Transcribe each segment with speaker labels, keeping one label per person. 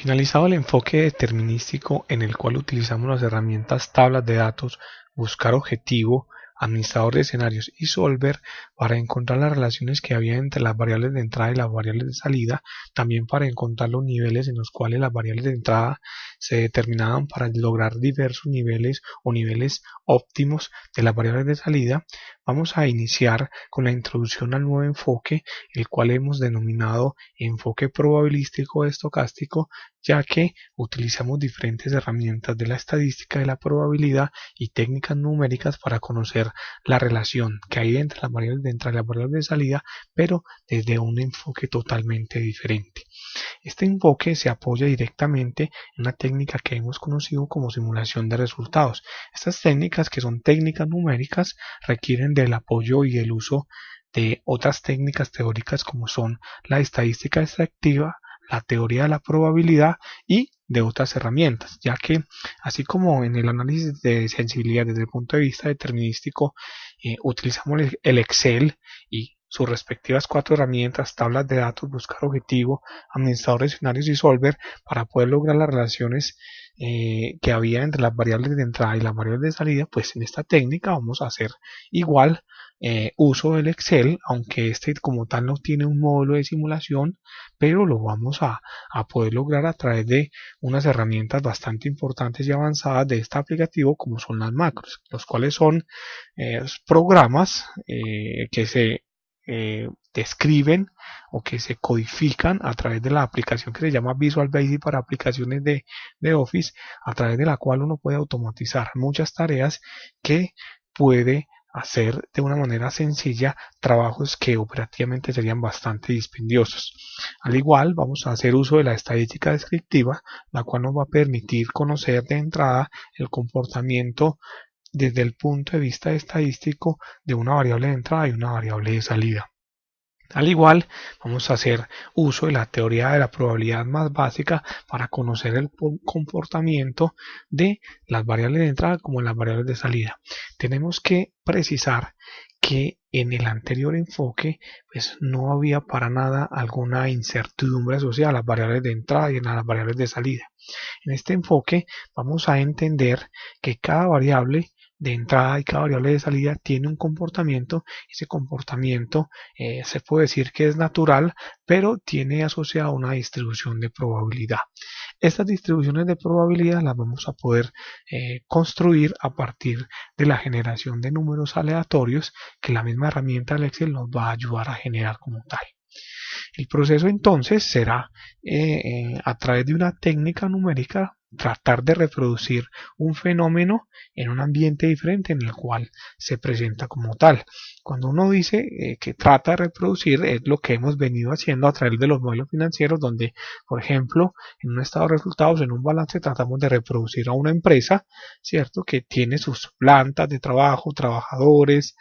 Speaker 1: Finalizado el enfoque determinístico en el cual utilizamos las herramientas tablas de datos, buscar objetivo, administrador de escenarios y solver para encontrar las relaciones que había entre las variables de entrada y las variables de salida, también para encontrar los niveles en los cuales las variables de entrada se determinaban para lograr diversos niveles o niveles óptimos de las variables de salida. Vamos a iniciar con la introducción al nuevo enfoque, el cual hemos denominado enfoque probabilístico estocástico, ya que utilizamos diferentes herramientas de la estadística de la probabilidad y técnicas numéricas para conocer la relación que hay entre las variables de entrada y las variables de salida, pero desde un enfoque totalmente diferente. Este enfoque se apoya directamente en una técnica que hemos conocido como simulación de resultados. Estas técnicas, que son técnicas numéricas, requieren del apoyo y el uso de otras técnicas teóricas como son la estadística extractiva, la teoría de la probabilidad y de otras herramientas, ya que así como en el análisis de sensibilidad desde el punto de vista determinístico utilizamos el Excel y sus respectivas cuatro herramientas, tablas de datos, buscar objetivo, administrador de escenarios y solver, para poder lograr las relaciones que había entre las variables de entrada y las variables de salida. Pues en esta técnica vamos a hacer igual uso del Excel, aunque este como tal no tiene un módulo de simulación, pero lo vamos a poder lograr a través de unas herramientas bastante importantes y avanzadas de este aplicativo, como son las macros, los cuales son programas que se describen o que se codifican a través de la aplicación que se llama Visual Basic para aplicaciones de Office, a través de la cual uno puede automatizar muchas tareas que puede hacer de una manera sencilla trabajos que operativamente serían bastante dispendiosos. Al igual, vamos a hacer uso de la estadística descriptiva, la cual nos va a permitir conocer de entrada el comportamiento desde el punto de vista estadístico de una variable de entrada y una variable de salida. Al igual, vamos a hacer uso de la teoría de la probabilidad más básica para conocer el comportamiento de las variables de entrada como las variables de salida. Tenemos que precisar que en el anterior enfoque pues no había para nada alguna incertidumbre asociada a las variables de entrada y a las variables de salida. En este enfoque vamos a entender que cada variable de entrada y cada variable de salida tiene un comportamiento. Ese comportamiento se puede decir que es natural, pero tiene asociada una distribución de probabilidad. Estas distribuciones de probabilidad las vamos a poder construir a partir de la generación de números aleatorios que la misma herramienta del Excel nos va a ayudar a generar como tal. El proceso entonces será a través de una técnica numérica tratar de reproducir un fenómeno en un ambiente diferente en el cual se presenta como tal. Cuando uno dice que trata de reproducir, es lo que hemos venido haciendo a través de los modelos financieros, donde, por ejemplo, en un estado de resultados, en un balance, tratamos de reproducir a una empresa, ¿cierto?, que tiene sus plantas de trabajo, trabajadores,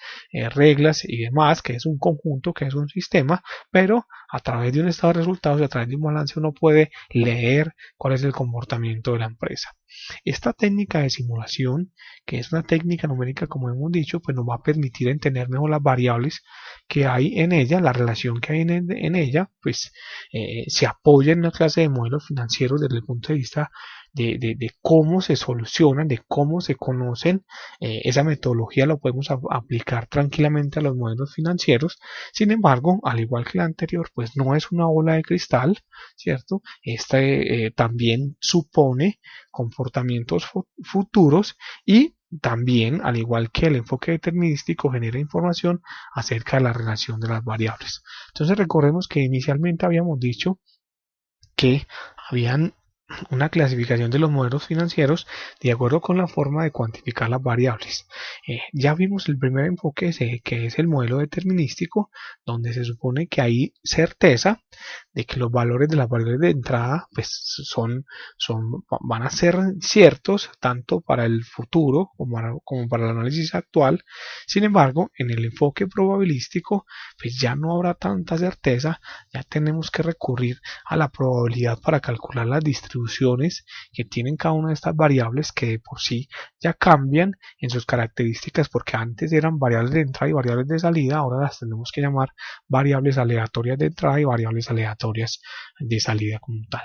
Speaker 1: reglas y demás, que es un conjunto, que es un sistema, pero a través de un estado de resultados y a través de un balance uno puede leer cuál es el comportamiento de la empresa. Esta técnica de simulación, que es una técnica numérica como hemos dicho, pues nos va a permitir entender mejor las variables que hay en ella, la relación que hay en ella, pues se apoya en una clase de modelos financieros desde el punto de vista de cómo se solucionan, de cómo se conocen. Esa metodología la podemos aplicar tranquilamente a los modelos financieros. Sin embargo, al igual que la anterior, pues no es una bola de cristal, ¿cierto? Esta también supone comportamientos futuros y también, al igual que el enfoque determinístico, genera información acerca de la relación de las variables. Entonces recordemos que inicialmente habíamos dicho que habían una clasificación de los modelos financieros de acuerdo con la forma de cuantificar las variables. Ya vimos el primer enfoque, que es el modelo determinístico, donde se supone que hay certeza de que los valores de las variables de entrada pues van a ser ciertos tanto para el futuro como para el análisis actual. Sin embargo, en el enfoque probabilístico pues ya no habrá tanta certeza, ya tenemos que recurrir a la probabilidad para calcular las distribuciones que tienen cada una de estas variables, que de por sí ya cambian en sus características, porque antes eran variables de entrada y variables de salida, ahora las tenemos que llamar variables aleatorias de entrada y variables aleatorias de salida como tal.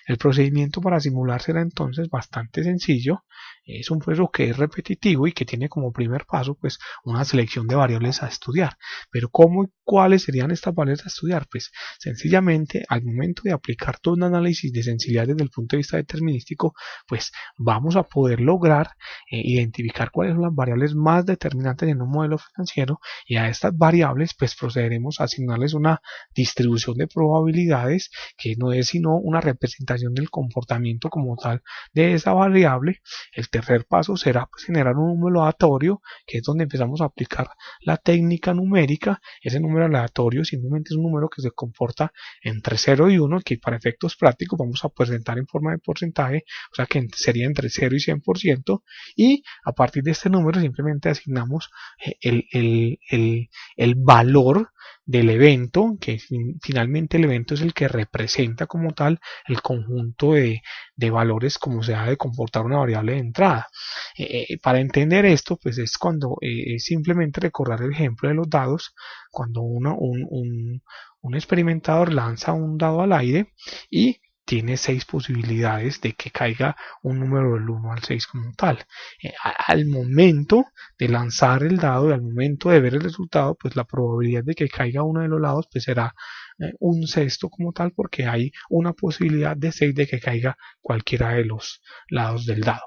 Speaker 1: El procedimiento para simular será entonces bastante sencillo. Es un proceso que es repetitivo y que tiene como primer paso pues una selección de variables a estudiar. Pero ¿cómo y cuáles serían estas variables a estudiar? Pues sencillamente al momento de aplicar todo un análisis de sensibilidad desde el punto de vista determinístico, pues vamos a poder lograr identificar cuáles son las variables más determinantes en un modelo financiero, y a estas variables pues procederemos a asignarles una distribución de probabilidades que no es sino una representación del comportamiento como tal de esa variable. El tercer paso será pues generar un número aleatorio, que es donde empezamos a aplicar la técnica numérica. Ese número aleatorio simplemente es un número que se comporta entre 0 y 1, que para efectos prácticos vamos a presentar en forma de porcentaje, o sea que sería entre 0 y 100%, y a partir de este número simplemente asignamos el valor del evento, que finalmente el evento es el que representa como tal el conjunto de valores como se ha de comportar una variable de entrada. Para entender esto, pues es cuando simplemente recordar el ejemplo de los dados, cuando un experimentador lanza un dado al aire y tiene 6 posibilidades de que caiga un número del 1 al 6 como tal. Al momento de lanzar el dado y al momento de ver el resultado, pues la probabilidad de que caiga uno de los lados pues será un sexto como tal, porque hay una posibilidad de 6 de que caiga cualquiera de los lados del dado.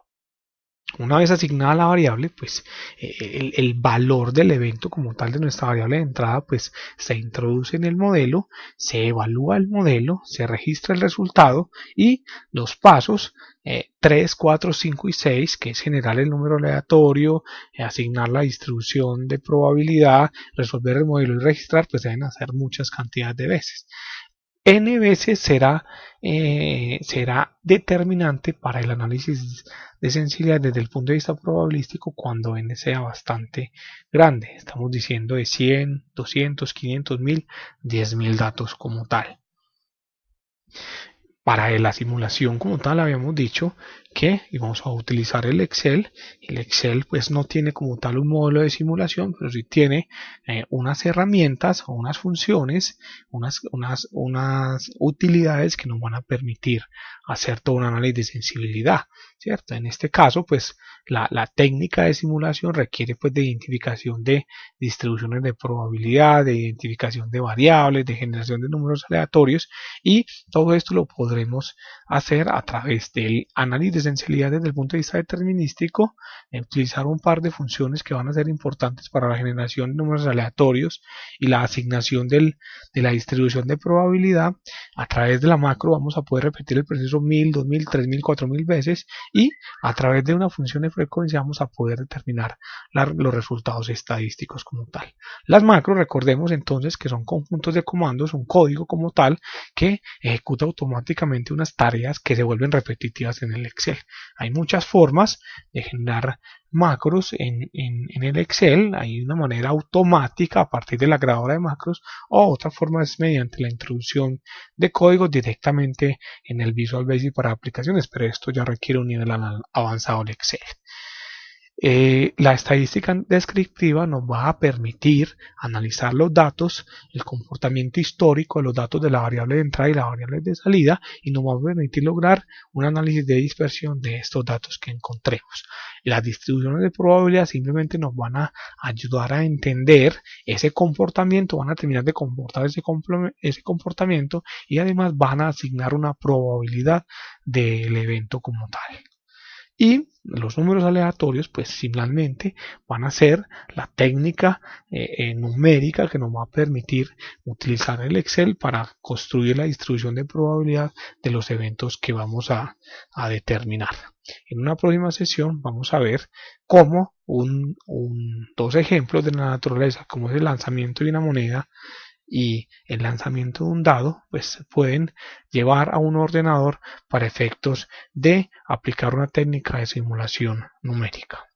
Speaker 1: Una vez asignada la variable, pues el valor del evento como tal de nuestra variable de entrada pues se introduce en el modelo, se evalúa el modelo, se registra el resultado y los pasos 3, 4, 5 y 6, que es generar el número aleatorio, asignar la distribución de probabilidad, resolver el modelo y registrar, pues deben hacer muchas cantidades de veces. N veces será determinante para el análisis de sensibilidad desde el punto de vista probabilístico cuando n sea bastante grande. Estamos diciendo de 100, 200, 500, 1000, 10.000 datos como tal. Para la simulación como tal habíamos dicho que íbamos a utilizar el Excel. El Excel pues no tiene como tal un módulo de simulación, pero sí tiene unas herramientas o unas funciones, unas utilidades que nos van a permitir hacer todo un análisis de sensibilidad, ¿cierto? En este caso pues la técnica de simulación requiere pues de identificación de distribuciones de probabilidad, de identificación de variables, de generación de números aleatorios, y todo esto lo podremos hacer a través del análisis de sensibilidad desde el punto de vista determinístico, utilizar un par de funciones que van a ser importantes para la generación de números aleatorios y la asignación de la distribución de probabilidad. A través de la macro vamos a poder repetir el proceso 1000, 2000, 3000, 4000 veces, y a través de una función de frecuencia vamos a poder determinar los resultados estadísticos como tal. Las macros, recordemos entonces que son conjuntos de comandos, un código como tal que ejecuta automáticamente unas tareas que se vuelven repetitivas en el Excel. Hay muchas formas de generar macros en el Excel. Hay una manera automática a partir de la grabadora de macros, o otra forma es mediante la introducción de códigos directamente en el Visual Basic para aplicaciones, pero esto ya requiere un nivel avanzado del Excel. La estadística descriptiva nos va a permitir analizar los datos, el comportamiento histórico de los datos de la variable de entrada y la variable de salida, y nos va a permitir lograr un análisis de dispersión de estos datos que encontremos. Las distribuciones de probabilidad simplemente nos van a ayudar a entender ese comportamiento, van a terminar de comportar ese comportamiento, y además van a asignar una probabilidad del evento como tal. Y los números aleatorios pues simplemente van a ser la técnica numérica que nos va a permitir utilizar el Excel para construir la distribución de probabilidad de los eventos que vamos a determinar. En una próxima sesión vamos a ver cómo dos ejemplos de la naturaleza, como es el lanzamiento de una moneda y el lanzamiento de un dado, pues pueden llevar a un ordenador para efectos de aplicar una técnica de simulación numérica.